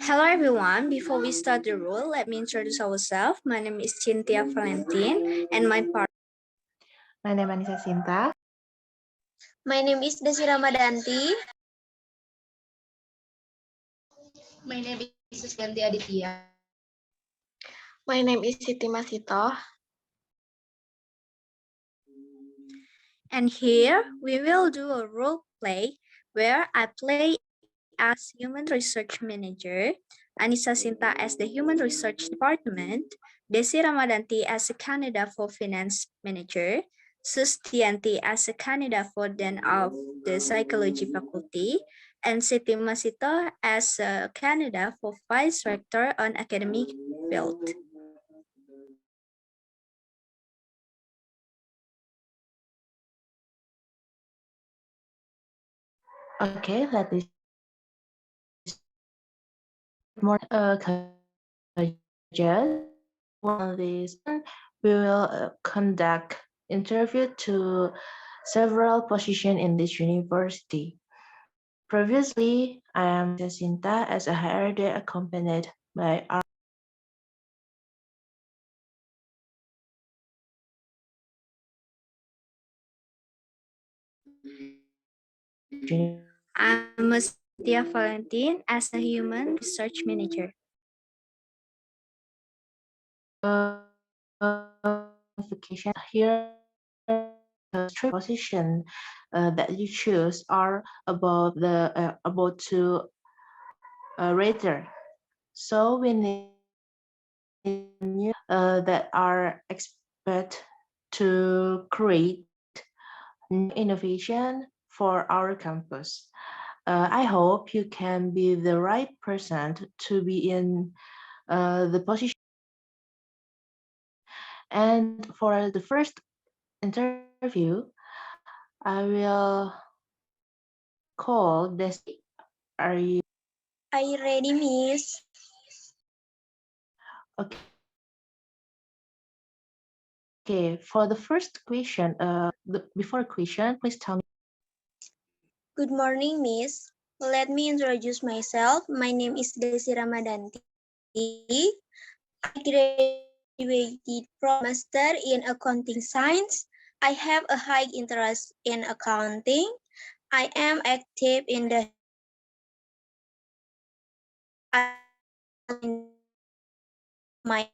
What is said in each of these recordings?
Hello everyone, before we start the rule, let me introduce ourselves. My name is Chintya Valentine and my partner. My name is Annisa Shinta. My name is Desi Ramadanti. My name is Soes Dianti A. My name is Siti Masitoh. And here we will do a role play where I play as Human Research Manager, Annisa Shinta as the Human Research Department, Desi Ramadanti as a candidate for Finance Manager, Soes Dianti as a candidate for Dean of the Psychology Faculty, and Siti Masitoh as a candidate for Vice Rector on Academic Field. Okay, let us more just on this. We will conduct interview to several positions in this university. Previously, I am Jacinta as a higher day accompanied by our I'm Chintya Valentine as a Human Research Manager. qualification here. Three position that you choose are about to rater. So we need new that are expert to create new innovation for our campus. I hope you can be the right person to be in the position. And for the first interview, I will call Desi. Are you Are you ready, Miss? okay? Okay, for the first question, before question, please tell me. Good morning, Miss. Let me introduce myself. My name is Desi Ramadanti. I graduated from Master in Accounting Science. I have a high interest in accounting. I am active in the my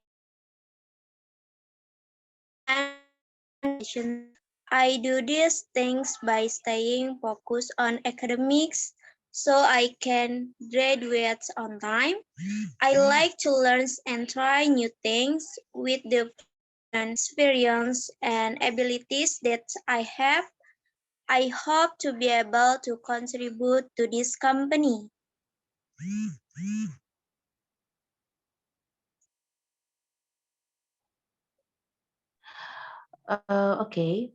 I do these things by staying focused on academics so I can graduate on time. I like to learn and try new things with the experience and abilities that I have. I hope to be able to contribute to this company. Okay.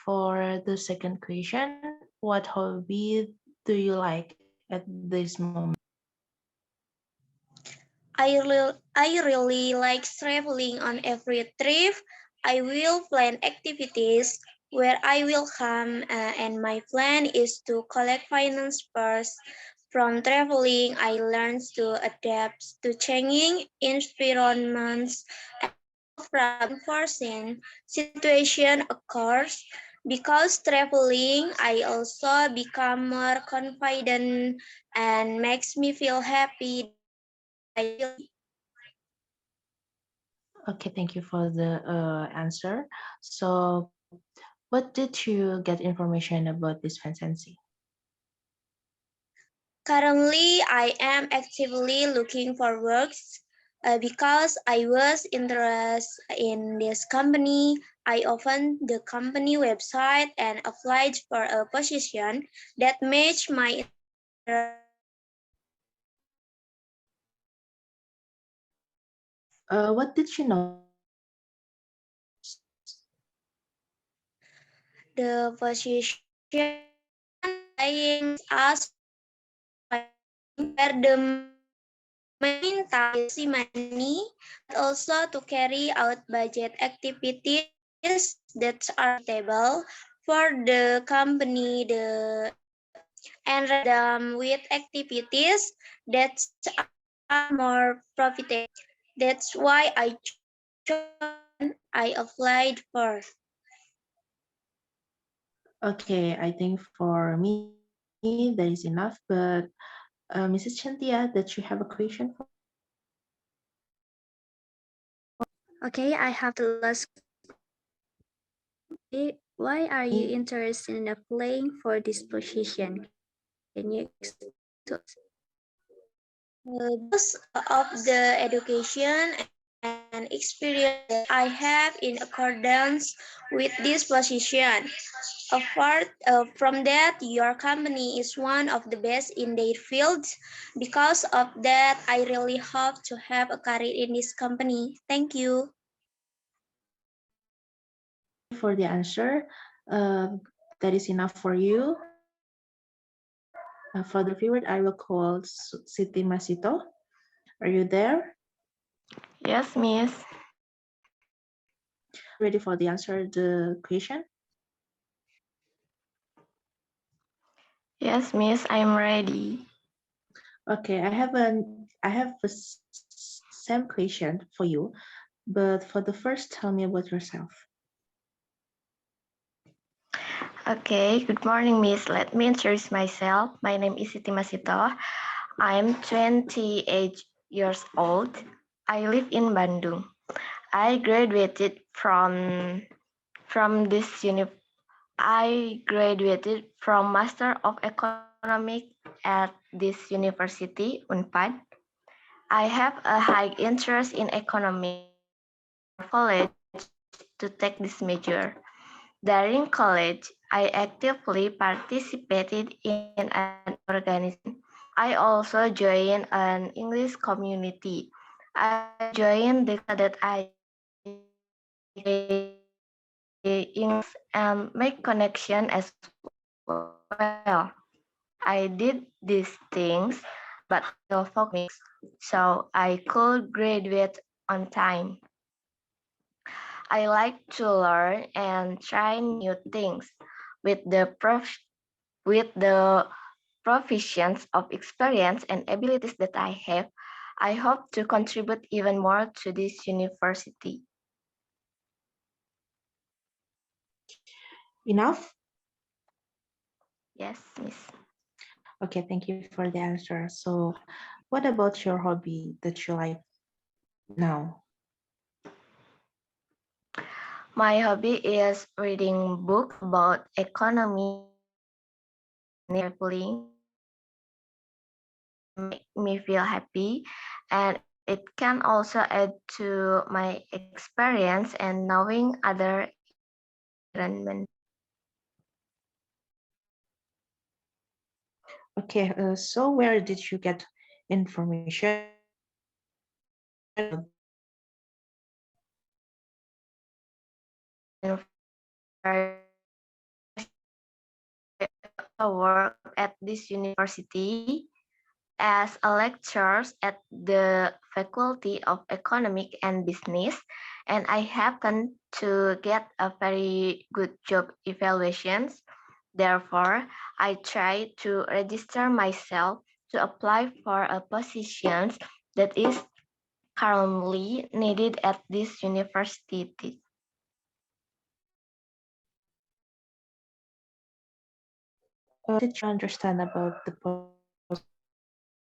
For the second question, what hobby do you like at this moment? I really like traveling on every trip. I will plan activities where I will come and my plan is to collect finance first. From traveling, I learn to adapt to changing environments and from unforeseen situation occurs. Because traveling, I also become more confident and makes me feel happy. Okay, thank you for the answer. So, what did you get information about this vacancy? Currently, I am actively looking for works because I was interested in this company. I opened the company website and applied for a position that matched my interest. What did you know? The position paying us where the main task is money, but also to carry out budget activities that are stable for the company. The and them with activities that are more profitable. That's why I chose I applied for. Okay, I think for me that is enough, but Mrs. Chantia, that you have a question for me? Okay, I have the last question. Why are you interested in applying for this position? Can you explain to us? Because of the education and experience that I have in accordance with this position. Apart from that, your company is one of the best in their field. Because of that, I really hope to have a career in this company. Thank you. Okay, for the answer. That is enough for you. For the last keyword, I will call Siti Masitoh. Are you there? Yes, Miss. Are you ready for the answer the question? Yes, Miss, I'm ready. Okay, I have a same question for you, but for the first, tell me about yourself. Okay, good morning, Miss. Let me introduce myself. My name is Siti Masitoh. I'm 28 years old. I live in Bandung. I graduated from this uni. I graduated from Master of Economics at this university, Unpad. I have a high interest in economics and privilege to take this major. During college, I actively participated in an organization. I also joined an English community. I joined the class that I English and make connection as well. I did these things, but still focus so I could graduate on time. I like to learn and try new things with with the proficiency of experience and abilities that I have. I hope to contribute even more to this university. Enough? Yes, Miss. Okay, thank you for the answer. So, what about your hobby that you like now? My hobby is reading books about economy and traveling. Make me feel happy, and it can also add to my experience and knowing other environment. Okay, so where did you get information about this hobby? Work at this university as a lecturer at the Faculty of Economic and Business, and I happen to get a very good job evaluations. Therefore, I try to register myself to apply for a position that is currently needed at this university. What did you understand about the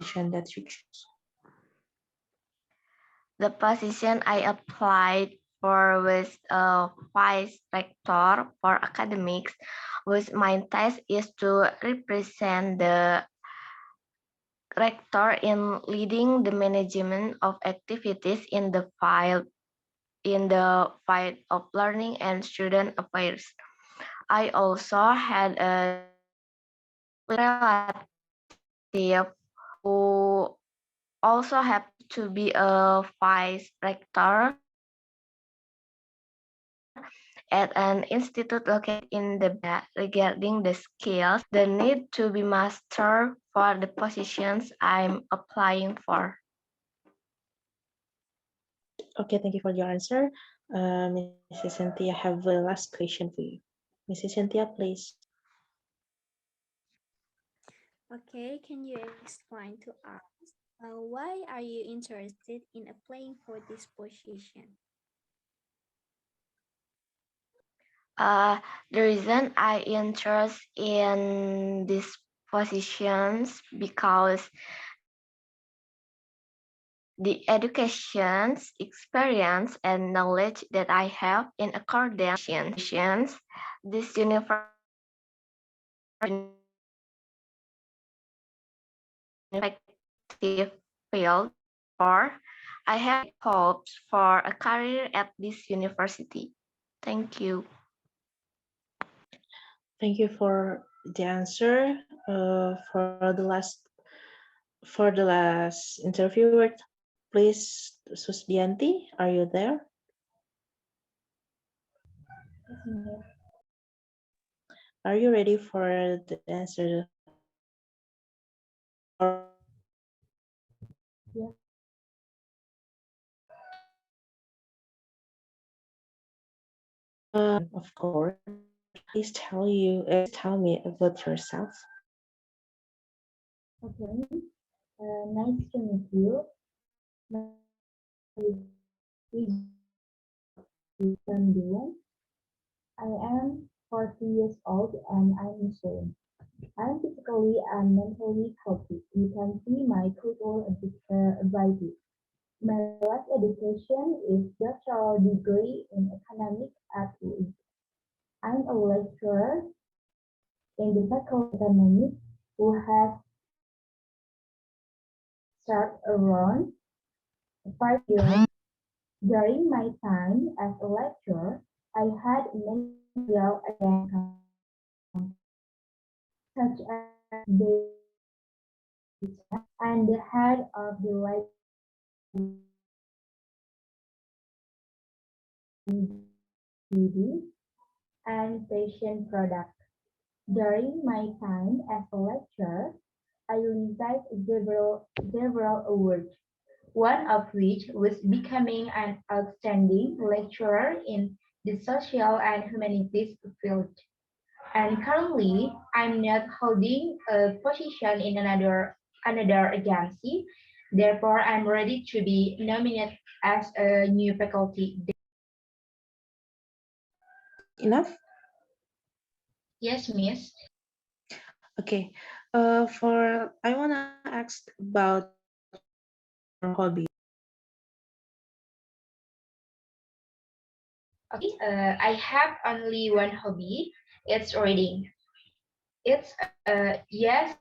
position that you choose? The position I applied for was a vice rector for academics, which my task is to represent the rector in leading the management of activities in the field of learning and student affairs. I also had a relative who also happened to be a vice rector at an institute located in the regarding the skills that need to be mastered for the positions I'm applying for. Okay, thank you for your answer. Mrs. Cynthia, I have the last question for you. Mrs. Cynthia, please. Okay, can you explain to us why are you interested in applying for this position? The reason I interest in these positions because the educations, experience, and knowledge that I have in accordance, this effective field, or I have hopes for a career at this university. Thank you. Thank you for the answer. For the last interviewer, please, Susdianti, are you there? Are you ready for the answer? Of course. Tell me about yourself. Okay, nice to meet you. My name is Sandhuan. I am 40 years old and I'm Muslim. I'm physically and mentally healthy. You can see my cultural ability. My last education is bachelor degree in economics at UI. I'm a lecturer in the faculty of economics who has served around 5 years. During my time as a lecturer, I had many real such as the and the head of the library and patient product. During my time as a lecturer, I received several awards, one of which was becoming an outstanding lecturer in the social and humanities field. And currently, I'm not holding a position in another agency. Therefore, I'm ready to be nominated as a new faculty. Enough? Yes, Miss. Okay. I wanna ask about your hobby. Okay, I have only one hobby. It's reading. It's yes,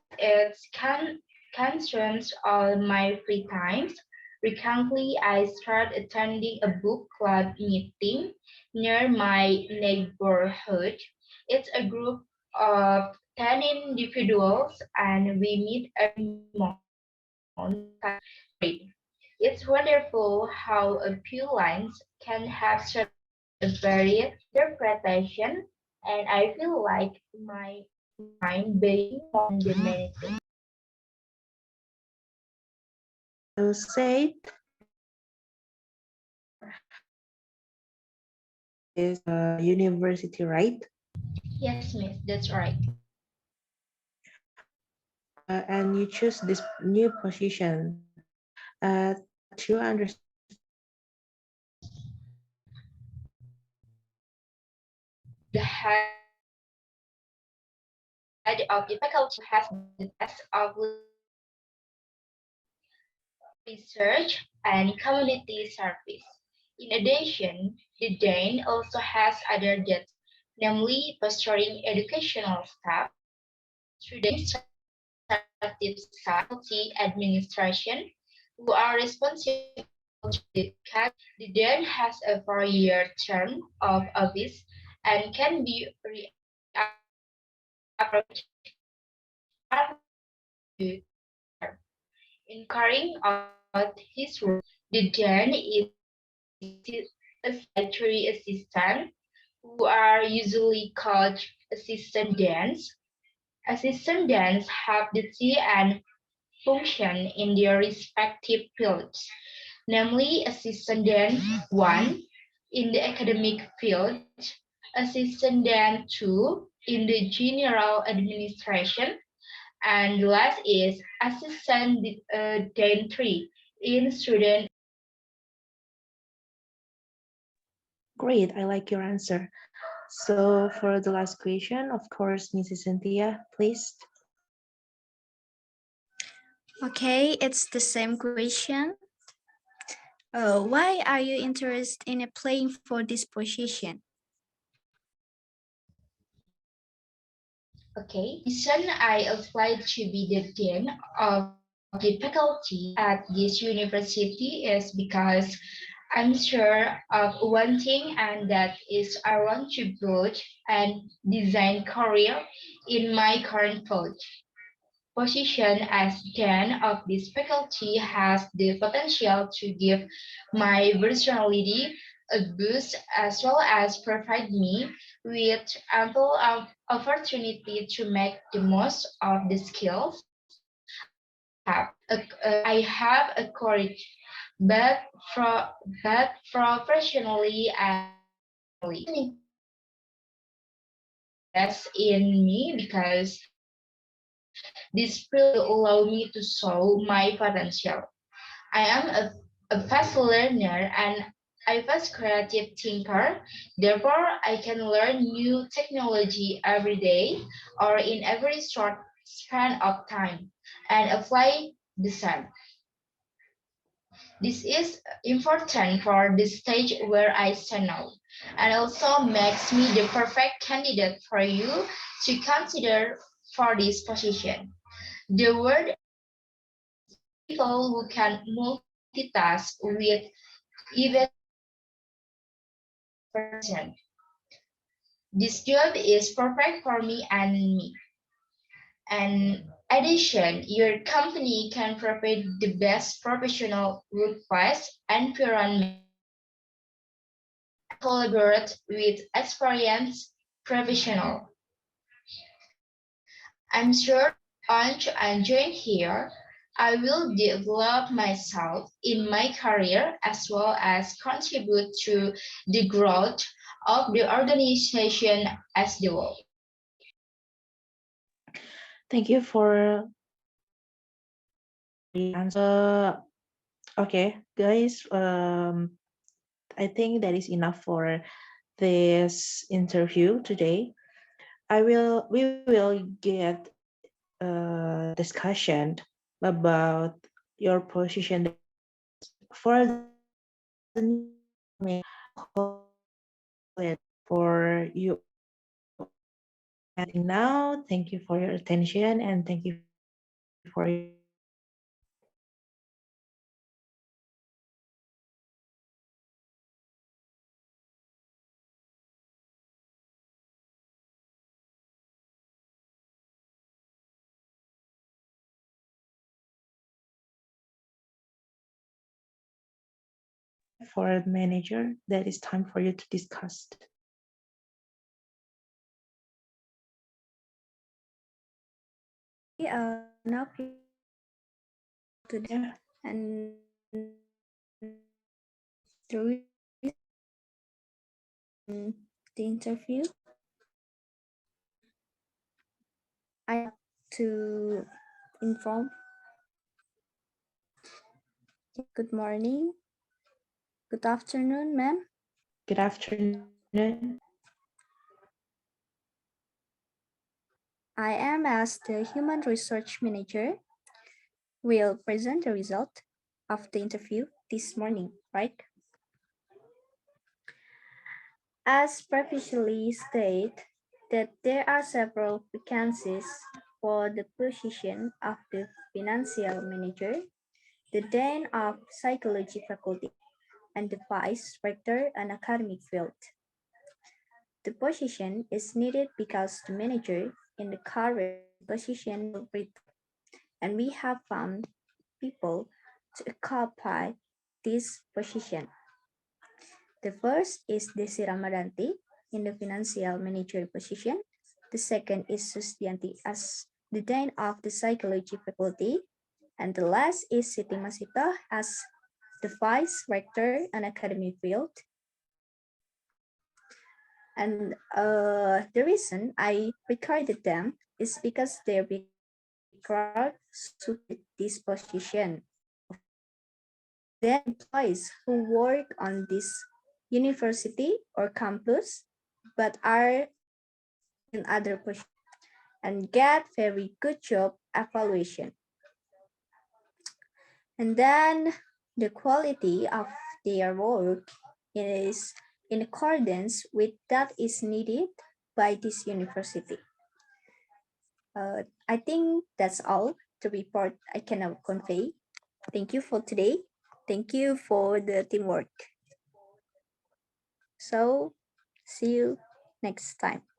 consumes all my free times. Recently, I started attending a book club meeting near my neighborhood. It's a group of 10 individuals, and we meet every month read. It's wonderful how a few lines can have such a varied interpretation, and I feel like my mind being more than many things. You said is university, right? Yes, Miss, that's right. And you choose this new position. To understand The head of the faculty has the task of research and community service. In addition, the Dean also has other duties, namely fostering educational staff, student administrative staff, faculty administration, who are responsible to the CAC. The Dean has a 4-year term of office and can be reappointed to in carrying out his role. The Dean is a secretary assistant, who are usually called assistant deans. Assistant deans have duty and function in their respective fields, namely Assistant Dean 1 in the academic field, Assistant Dean 2 in the general administration, And the last is assistant dentry in student. Great, I like your answer. So for the last question, of course, Mrs. Cynthia, please. Okay, it's the same question. Why are you interested in applying for this position? Okay, the reason I applied to be the dean of the faculty at this university is because I'm sure of one thing, and that is I want to build and design career in my current field. Position as dean of this faculty has the potential to give my personality a boost as well as provide me with ample opportunity to make the most of the skills I have acquired, but, but professionally and personally. Invest in me because this will allow me to show my potential. I am a fast learner and I was creative thinker. Therefore, I can learn new technology every day or in every short span of time and apply the same. This is important for the stage where I stand now, and also makes me the perfect candidate for you to consider for this position. The word people who can multitask with even 1%. This job is perfect for me and me. And addition, your company can provide the best professional workplace environment and collaborate with experienced professionals. I'm sure once I join here, I will develop myself in my career as well as contribute to the growth of the organization as the whole. Thank you for the answer. Okay, guys, I think that is enough for this interview today. We will get discussion about your position for the for you. And now, thank you for your attention and thank you for your for the manager. That is time for you to discuss. Now today Yeah. and the the interview, I have to inform. Good morning, good afternoon, ma'am. Good afternoon. I am as the Human Research Manager will present the result of the interview this morning, right? As previously stated, that there are several vacancies for the position of the Financial Manager, the Dean of Psychology Faculty, and the Vice Rector and Academic Field. The position is needed because the manager in the current position will retire, and we have found people to occupy this position. The first is Desi Ramadanti in the financial manager position. The second is Soes Dianti as the Dean of the Psychology Faculty. And the last is Siti Masitoh as the Vice Rector and Academy Field. And the reason I recorded them is because their vacancies clerk suited this position. Then employees who work on this university or campus but are in other positions and get very good job evaluation. And then the quality of their work is in accordance with that is needed by this university. I think that's all the report I can now convey. Thank you for today. Thank you for the teamwork. So see you next time.